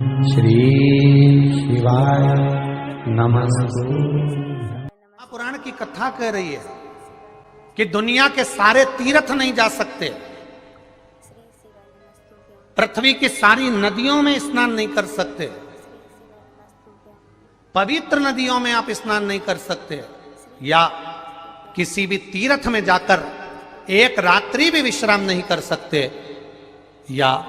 श्री शिवाय नमस्तु। पुराण की कथा कह रही है कि दुनिया के सारे तीर्थ नहीं जा सकते, पृथ्वी की सारी नदियों में स्नान नहीं कर सकते, पवित्र नदियों में आप स्नान नहीं कर सकते, या किसी भी तीर्थ में जाकर एक रात्रि भी विश्राम नहीं कर सकते, या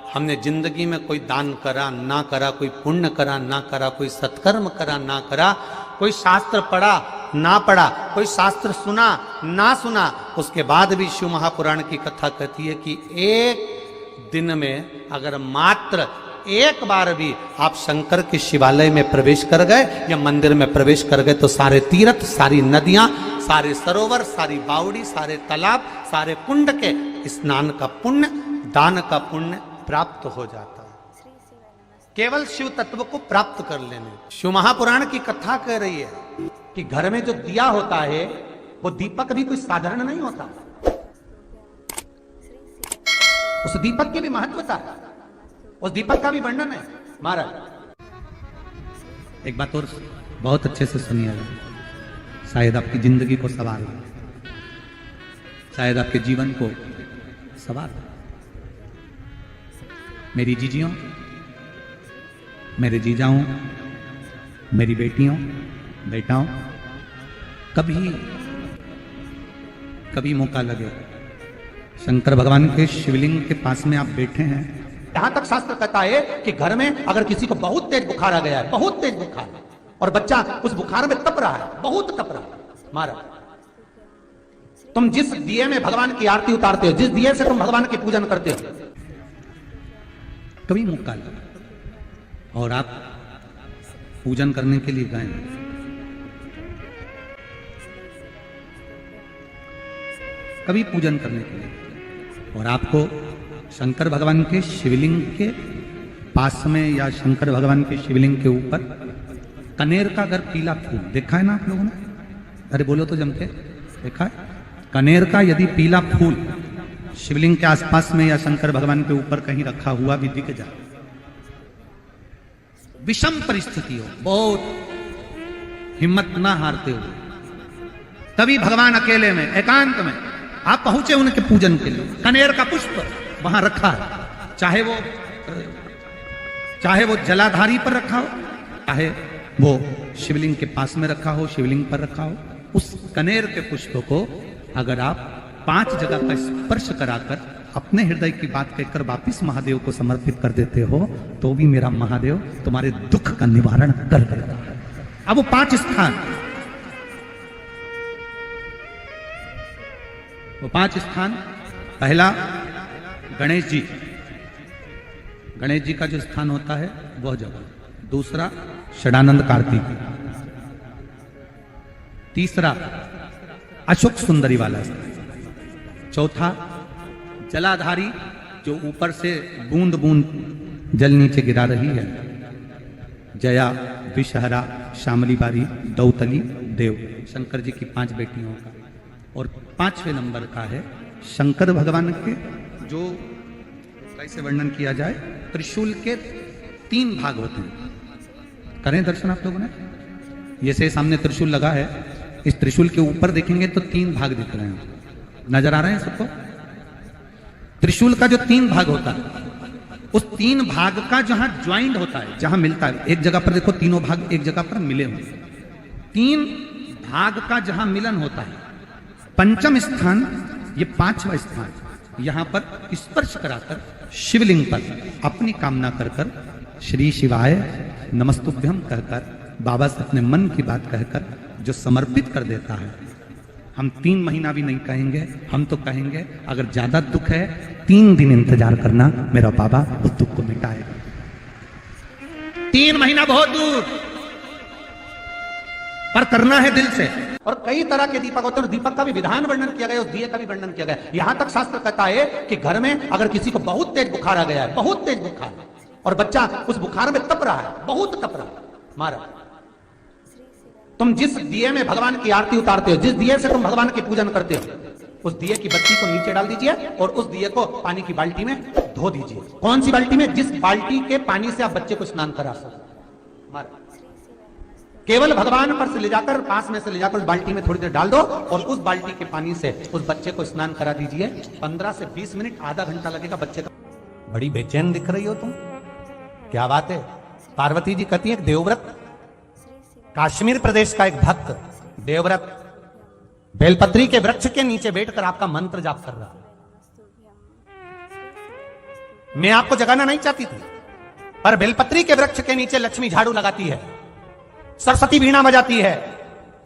हमने जिंदगी में कोई दान करा ना करा, कोई पुण्य करा ना करा, कोई सत्कर्म करा ना करा, कोई शास्त्र पढ़ा ना पढ़ा, कोई शास्त्र सुना ना सुना, उसके बाद भी शिव महापुराण की कथा कहती है कि एक दिन में अगर मात्र एक बार भी आप शंकर के शिवालय में प्रवेश कर गए या मंदिर में प्रवेश कर गए तो सारे तीर्थ, सारी नदियां, सारे सरोवर, सारी बावड़ी, सारे तालाब, सारे कुंड के स्नान का पुण्य, दान का पुण्य प्राप्त हो जाता है, केवल शिव तत्व को प्राप्त कर लेने। शिव महापुराण की कथा कह रही है कि घर में जो दिया होता है वो दीपक भी कोई साधारण नहीं होता, उस दीपक की भी महत्वता है, उस दीपक का भी वर्णन है। महाराज एक बात और बहुत अच्छे से सुनिएगा, शायद आपकी जिंदगी को सवार हो, शायद आपके जीवन को सवार हो। मेरी जीजियों, मेरे जीजाओं, मेरी बेटियों, बेटाओं, कभी मौका लगे शंकर भगवान के शिवलिंग के पास में आप बैठे हैं, यहां तक शास्त्र कहता है कि घर में अगर किसी को बहुत तेज बुखार आ गया है, बहुत तेज बुखार, और बच्चा उस बुखार में तप रहा है, बहुत तप रहा है, महाराज तुम जिस दिए में भगवान की आरती उतारते हो, जिस दिए से तुम भगवान की पूजन करते हो, कभी मौका लगा और आप पूजन करने के लिए गए, कभी पूजन करने के लिए, और आपको शंकर भगवान के शिवलिंग के पास में या शंकर भगवान के शिवलिंग के ऊपर कनेर का अगर पीला फूल देखा है ना आप लोगों ने, अरे बोलो तो जमके, देखा है? कनेर का यदि पीला फूल शिवलिंग के आसपास में या शंकर भगवान के ऊपर कहीं रखा हुआ भी दिख जाए, विषम परिस्थिति हो, बहुत हिम्मत ना हारते हो, तभी भगवान अकेले में एकांत में आप पहुंचे उनके पूजन के लिए, कनेर का पुष्प वहां रखा है, चाहे वो जलाधारी पर रखा हो, चाहे वो शिवलिंग के पास में रखा हो, शिवलिंग पर रखा हो, उस कनेर के पुष्प को अगर आप 5 जगह का स्पर्श कराकर अपने हृदय की बात कहकर वापिस महादेव को समर्पित कर देते हो तो भी मेरा महादेव तुम्हारे दुख का निवारण कर देता है। अब वो 5 स्थान, वो 5 स्थान, पहला गणेश जी, गणेश जी का जो स्थान होता है वह जगह, दूसरा षडानंद कार्तिक, तीसरा अशोक सुंदरी वाला स्थान, चौथा जलाधारी जो ऊपर से बूंद बूंद जल नीचे गिरा रही है, जया, विषहरा, शामली बारी, दौतली, देव, शंकर जी की 5 बेटियों का, और 5वें नंबर का है शंकर भगवान के, जो कैसे वर्णन किया जाए, त्रिशूल के 3 भाग होते हैं। करें दर्शन आप लोगों ने, ये से सामने त्रिशूल लगा है, इस त्रिशूल के ऊपर देखेंगे तो 3 भाग दिख रहे हैं, नजर आ रहे हैं सबको? त्रिशूल का जो 3 भाग होता है, उस 3 भाग का जहां ज्वाइंट होता है, जहां मिलता है, एक जगह पर देखो तीनों भाग एक जगह पर मिले हुए, 3 भाग का जहां मिलन होता है, 5वां स्थान, ये 5वां स्थान, यहां पर स्पर्श कराकर शिवलिंग पर अपनी कामना कर कर श्री शिवाय नमस्तुभ्यम कहकर, बाबा से अपने मन की बात कहकर जो समर्पित कर देता है, हम 3 महीना भी नहीं कहेंगे, हम तो कहेंगे अगर ज्यादा दुख है 3 दिन इंतजार करना, मेरा बाबा उस दुख को मिटाएगा। 3 महीना बहुत दूर, पर करना है दिल से। और कई तरह के दीपक होते हैं, दीपक का भी विधान वर्णन किया गया, उस दिए का भी वर्णन किया गया। यहां तक शास्त्र कहता है कि घर में अगर किसी को बहुत तेज बुखार आ गया है, बहुत तेज बुखार, और बच्चा उस बुखार में तप रहा है, बहुत तप रहा है, महाराज तुम जिस दिए में भगवान की आरती उतारते हो, जिस दिए से तुम भगवान की पूजन करते हो, उस दिए की बत्ती को नीचे डाल दीजिए और उस दिए को पानी की बाल्टी में धो दीजिए। कौन सी बाल्टी में? जिस बाल्टी के पानी से आप बच्चे को स्नान करा सको। केवल भगवान पर से ले जाकर, पास में से ले जाकर उस बाल्टी में थोड़ी देर डाल दो और उस बाल्टी के पानी से उस बच्चे को स्नान करा दीजिए। 15 से 20 मिनट, आधा घंटा लगेगा बच्चे का। बड़ी बेचैन दिख रही हो तुम, क्या बात है? पार्वती जी कहती है देवव्रत, कश्मीर प्रदेश का एक भक्त देवव्रत बेलपत्री के वृक्ष के नीचे बैठकर आपका मंत्र जाप कर रहा। मैं आपको जगाना नहीं चाहती थी, पर बेलपत्री के वृक्ष के नीचे लक्ष्मी झाड़ू लगाती है, सरस्वती वीणा बजाती है,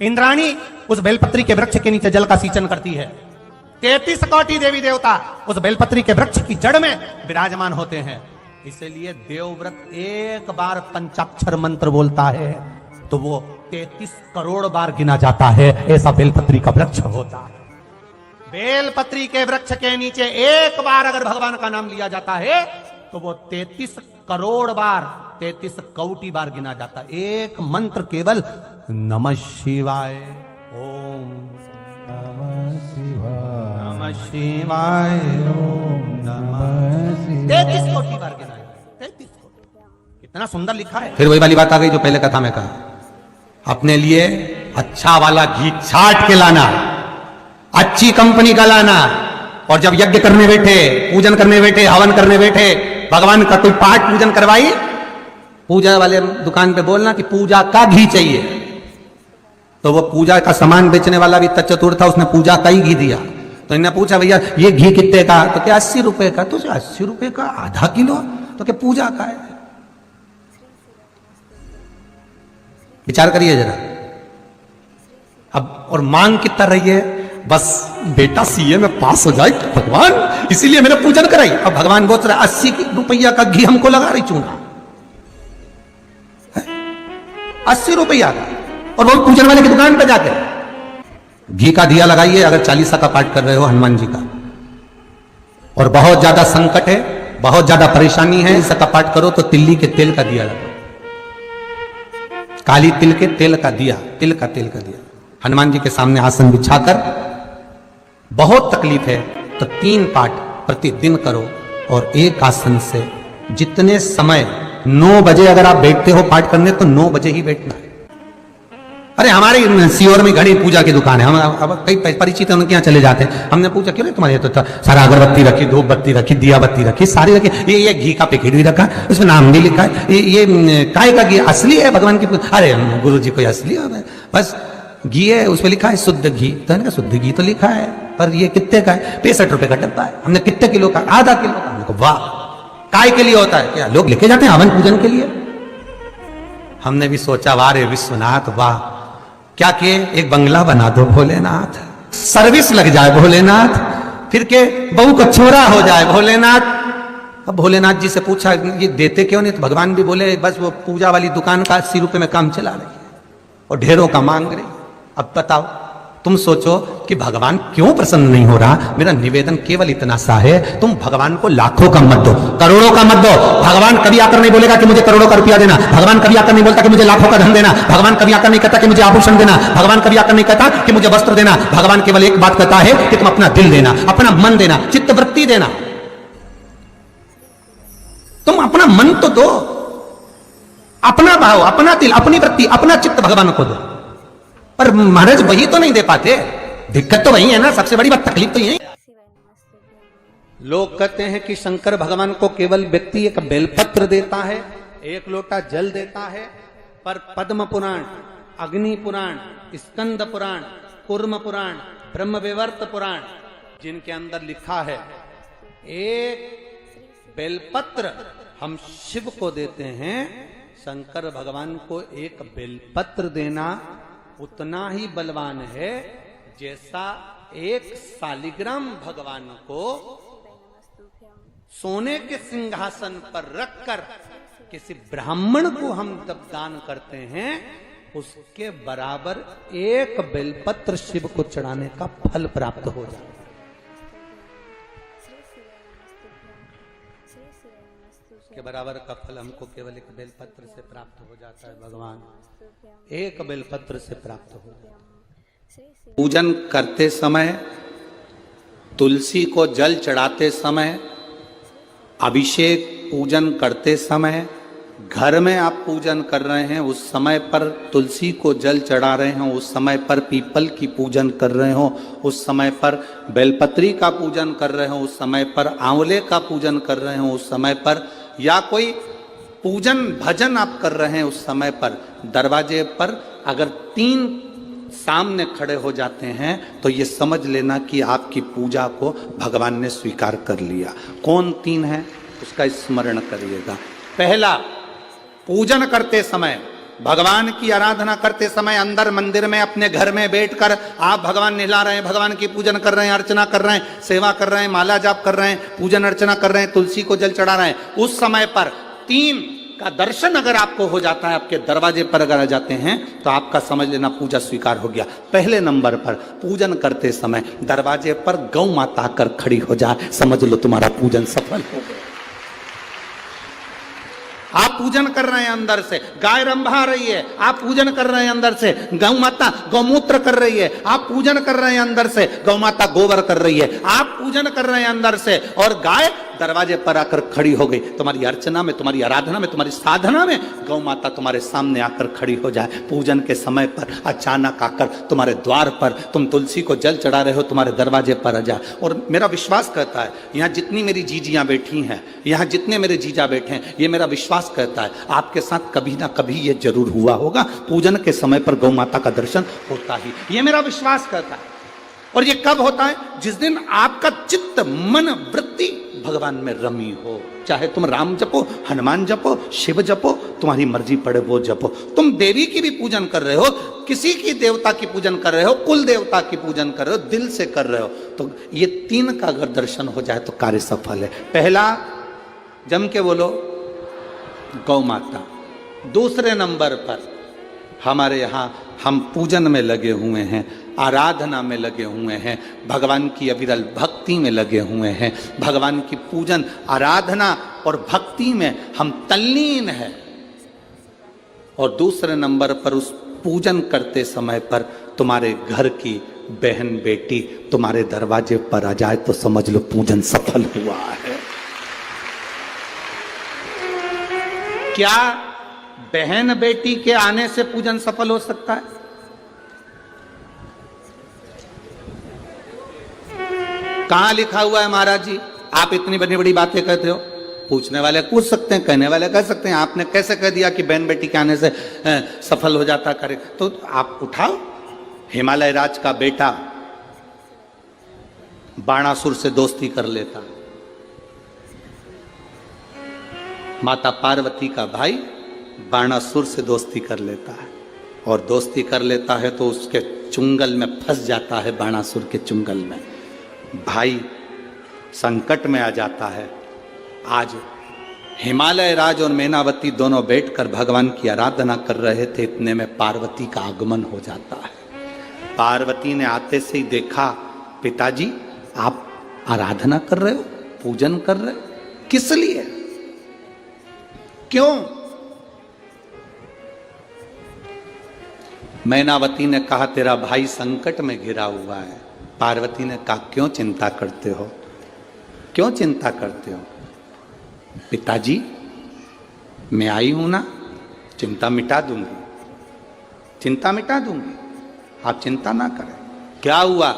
इंद्राणी उस बेलपत्री के वृक्ष के नीचे जल का सिंचन करती है। 33 कोटि देवी देवता उस बेलपत्री के वृक्ष की जड़ में विराजमान होते हैं। इसलिए देवव्रत एक बार पंचाक्षर मंत्र बोलता है तो वो 33 करोड़ बार गिना जाता है। ऐसा बेलपत्री का वृक्ष होता है। बेलपत्री के वृक्ष के नीचे एक बार अगर भगवान का नाम लिया जाता है तो वो 33 करोड़ बार, 33 कोटि बार गिना जाता है। एक मंत्र केवल नमः शिवाय, ओम नमः शिवाय, ओम नमः शिवाय, 33 कोटि बार गिना है। 33 कोटि, कितना सुंदर लिखा है। फिर वही वाली बात आ गई जो पहले कथा में कहा, अपने लिए अच्छा वाला घी छाट के लाना, अच्छी कंपनी का लाना, और जब यज्ञ करने बैठे, पूजन करने बैठे, हवन करने बैठे, भगवान का कोई पाठ पूजन करवाई, पूजा वाले दुकान पे बोलना कि पूजा का घी चाहिए। तो वो पूजा का सामान बेचने वाला भी चतुर था, उसने पूजा का ही घी दिया। तो इन्हें पूछा भैया ये घी कितने का? तो क्या 80 रुपए का? तो 80 रुपए का आधा किलो? तो क्या पूजा का है? विचार करिए जरा। अब और मांग कितना रही है? बस बेटा सीए में पास हो जाए भगवान, इसीलिए मैंने पूजन कराई। अब भगवान बोल रहा 80 रुपया का घी हमको लगा रही चूना, 80 रुपया का, और वो पूजन वाले की दुकान पे जाके घी का दिया लगाइए। अगर 40 का पाठ कर रहे हो हनुमान जी का, और बहुत ज्यादा संकट है, बहुत ज्यादा परेशानी है, इसका पाठ करो तो तिल्ली के तेल का दिया लगाओ, काली तिल के तेल का दिया, तिल का तेल का दिया हनुमान जी के सामने आसन बिछाकर। बहुत तकलीफ है तो 3 पाठ प्रतिदिन करो, और एक आसन से जितने समय 9 बजे अगर आप बैठते हो पाठ करने तो 9 बजे ही बैठना है। अरे हमारे सीहोर में घड़ी पूजा की दुकान है, हम अब कई परिचित हैं, उनके यहाँ चले जाते हैं। हमने पूछा क्यों नहीं तुम्हारे तो सारा अगरबत्ती रखी, धूप बत्ती रखी, दिया बत्ती रखी, सारी रखी, ये घी का पैकेट भी रखा, उसमें नाम भी लिखा है, ये काय का घी असली है भगवान की? अरे गुरु जी कोई असली है? बस घी है, उसमें लिखा है शुद्ध घी। तो शुद्ध घी तो लिखा है, पर ये कितने का है? 65 रुपए का डब्बा है। हमने कितने किलो का? आधा किलो का। हमने कहा वाह, काय के लिए होता है? क्या लोग लेके जाते हैं हवन पूजन के लिए? हमने भी सोचा वाह रे विश्वनाथ वाह, क्या किए? एक बंगला बना दो भोलेनाथ, सर्विस लग जाए भोलेनाथ, फिर के बहू को छोरा हो जाए भोलेनाथ। अब भोलेनाथ जी से पूछा ये देते क्यों नहीं? तो भगवान भी बोले बस वो पूजा वाली दुकान का 80 रुपए में काम चला रही है और ढेरों का मांग रही। अब बताओ, तुम सोचो कि भगवान क्यों प्रसन्न नहीं हो रहा। मेरा निवेदन केवल इतना सा है, तुम भगवान को लाखों का मत दो, करोड़ों का मत दो। भगवान कभी आकर नहीं बोलेगा कि मुझे करोड़ों का रुपया देना, भगवान कभी आकर नहीं बोलता कि मुझे लाखों का धन देना, भगवान कभी आकर नहीं कहता कि मुझे आभूषण देना, भगवान कभी आकर नहीं कहता कि मुझे वस्त्र देना। भगवान केवल एक बात कहता है कि तुम अपना दिल देना, अपना मन देना, चित्त वृत्ति देना। तुम अपना मन तो दो, अपना भाव, अपना दिल, अपनी वृत्ति, अपना चित्त भगवान को दो। पर महाराज वही तो नहीं दे पाते, दिक्कत तो वही है ना, सबसे बड़ी बात तकलीफ तो यही। लोग कहते हैं कि शंकर भगवान को केवल व्यक्ति एक बेलपत्र देता है, एक लोटा जल देता है, पर पद्म पुराण, अग्नि पुराण, स्कंद पुराण, कूर्म पुराण, ब्रह्मविवर्त पुराण, जिनके अंदर लिखा है एक बेलपत्र हम शिव को देते हैं, शंकर भगवान को एक बेलपत्र देना उतना ही बलवान है जैसा एक शालिग्राम भगवान को सोने के सिंहासन पर रखकर किसी ब्राह्मण को हम जब दान करते हैं उसके बराबर एक बेलपत्र शिव को चढ़ाने का फल प्राप्त हो जाता है। के बराबर का फल हमको केवल एक बेलपत्र से प्राप्त हो जाता है। भगवान एक बेलपत्र से प्राप्त हो जाता है। पूजन करते समय तुलसी को जल चढ़ाते समय, अभिषेक पूजन करते समय, घर में आप पूजन कर रहे हैं उस समय पर तुलसी को जल चढ़ा रहे हो, उस समय पर पीपल की पूजन कर रहे हो, उस समय पर बेलपत्री का पूजन कर रहे हो, उस समय पर आंवले का पूजन कर रहे हो, उस समय पर या कोई पूजन भजन आप कर रहे हैं उस समय पर दरवाजे पर अगर 3 सामने खड़े हो जाते हैं तो ये समझ लेना कि आपकी पूजा को भगवान ने स्वीकार कर लिया। कौन 3 है उसका स्मरण करिएगा। पहला, पूजन करते समय, भगवान की आराधना करते समय अंदर मंदिर में अपने घर में बैठकर आप भगवान निहला रहे हैं, भगवान की पूजन कर रहे हैं, अर्चना कर रहे हैं, सेवा कर रहे हैं, माला जाप कर रहे हैं, पूजन अर्चना कर रहे हैं, तुलसी को जल चढ़ा रहे हैं, उस समय पर 3 का दर्शन अगर आपको हो जाता है, आपके दरवाजे पर अगर आ जाते हैं तो आपका समझ लेना पूजा स्वीकार हो गया। पहले नंबर पर पूजन करते समय दरवाजे पर गौ माता आकर खड़ी हो जाए, समझ लो तुम्हारा पूजन सफल हो गया। आप पूजन कर रहे हैं अंदर से, गाय रंभा रही है, आप पूजन कर रहे हैं अंदर से, गौ माता गौमूत्र कर रही है, आप पूजन कर रहे हैं अंदर से, गौ माता गोबर कर रही है, आप पूजन कर रहे हैं अंदर से और गाय दरवाजे पर आकर खड़ी हो गई। तुम्हारी अर्चना में, तुम्हारी आराधना में, तुम्हारी साधना में गौ माता तुम्हारे सामने आकर खड़ी हो जाए। पूजन के समय पर अचानक आकर तुम्हारे द्वार पर, तुम तुलसी को जल चढ़ा रहे हो, तुम्हारे दरवाजे पर आ जाए। और मेरा विश्वास कहता है, यहाँ जितनी मेरी जीजियां बैठी हैं, यहाँ जितने मेरे जीजा बैठे हैं, ये मेरा विश्वास कहता है आपके साथ कभी ना कभी ये जरूर हुआ होगा, पूजन के समय पर गौ माता का दर्शन होता ही, ये मेरा विश्वास कहता है। और ये कब होता है? जिस दिन आपका चित्त, मन, वृत्ति भगवान में रमी हो। चाहे तुम राम जपो, हनुमान जपो, शिव जपो, तुम्हारी मर्जी पड़े वो जपो। तुम देवी की भी पूजन कर रहे हो, किसी की देवता की पूजन कर रहे हो, कुल देवता की पूजन कर रहे हो, दिल से कर रहे हो, तो ये 3 का अगर दर्शन हो जाए तो कार्य सफल है। पहला, जम के बोलो, गौ माता। दूसरे नंबर पर हमारे यहाँ हम पूजन में लगे हुए हैं, आराधना में लगे हुए हैं, भगवान की अविरल भक्ति में लगे हुए हैं, भगवान की पूजन, आराधना और भक्ति में हम तल्लीन हैं। और दूसरे नंबर पर उस पूजन करते समय पर तुम्हारे घर की बहन बेटी तुम्हारे दरवाजे पर आ जाए तो समझ लो पूजन सफल हुआ है। क्या बहन बेटी के आने से पूजन सफल हो सकता है? कहां लिखा हुआ है महाराज जी? आप इतनी बड़ी बड़ी बातें कहते हो। पूछने वाले पूछ सकते हैं, कहने वाले कह सकते हैं, आपने कैसे कह दिया कि बहन बेटी के आने से सफल हो जाता करे? तो आप उठाओ, हिमालय राज का बेटा बाणासुर से दोस्ती कर लेता, माता पार्वती का भाई बाणासुर से दोस्ती कर लेता है, और दोस्ती कर लेता है तो उसके चुंगल में फंस जाता है, बाणासुर के चुंगल में भाई संकट में आ जाता है। आज हिमालय राज और मैनावती दोनों बैठकर भगवान की आराधना कर रहे थे, इतने में पार्वती का आगमन हो जाता है। पार्वती ने आते से ही देखा, पिताजी आप आराधना कर रहे हो, पूजन कर रहे हो, किस लिए, क्यों? मैनावती ने कहा तेरा भाई संकट में घिरा हुआ है। पार्वती ने कहा क्यों चिंता करते हो, क्यों चिंता करते हो? पिताजी मैं आई हूं ना, चिंता मिटा दूंगी, चिंता मिटा दूंगी, आप चिंता ना करें। क्या हुआ?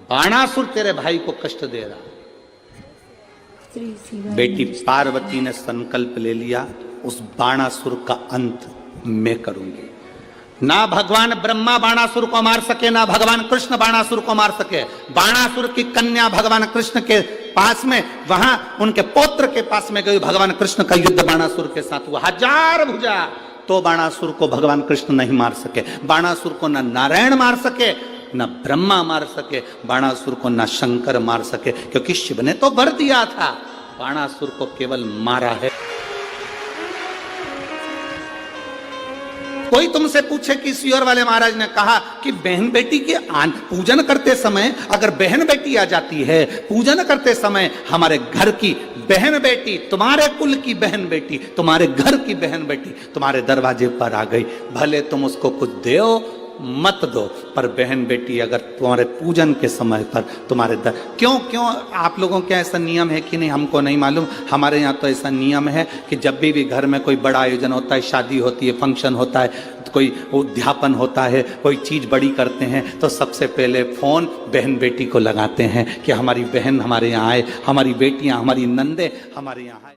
बाणासुर तेरे भाई को कष्ट दे रहा। बेटी पार्वती ने संकल्प ले लिया, उस बाणासुर का अंत मैं करूंगी। ना भगवान ब्रह्मा बाणासुर को मार सके, ना भगवान कृष्ण बाणासुर को मार सके। बाणासुर की कन्या भगवान कृष्ण के पास में, वहां उनके पौत्र के पास में गई, भगवान कृष्ण का युद्ध बाणासुर के साथ हुआ, 1000 भुजा, तो बाणासुर को भगवान कृष्ण नहीं मार सके। बाणासुर को न नारायण मार सके, न ब्रह्मा मार सके, बाणासुर को न शंकर मार सके, क्योंकि शिव ने तो वर दिया था, बाणासुर को केवल मारा है। कोई तुमसे पूछे कि सियोर वाले महाराज ने कहा कि बहन बेटी के पूजन करते समय अगर बहन बेटी आ जाती है, पूजन करते समय हमारे घर की बहन बेटी, तुम्हारे कुल की बहन बेटी, तुम्हारे घर की बहन बेटी तुम्हारे दरवाजे पर आ गई, भले तुम उसको कुछ दो मत दो। पर बहन बेटी अगर तुम्हारे पूजन के समय पर तुम्हारे क्यों क्यों आप लोगों के ऐसा नियम है कि नहीं हमको नहीं मालूम, हमारे यहाँ तो ऐसा नियम है कि जब भी घर में कोई बड़ा आयोजन होता है, शादी होती है, फंक्शन होता है, कोई उद्यापन होता है, कोई चीज़ बड़ी करते हैं, तो सबसे पहले फ़ोन बहन बेटी को लगाते हैं कि हमारी बहन हमारे यहाँ आए, हमारी बेटियाँ, हमारी नंदे हमारे यहाँ आए।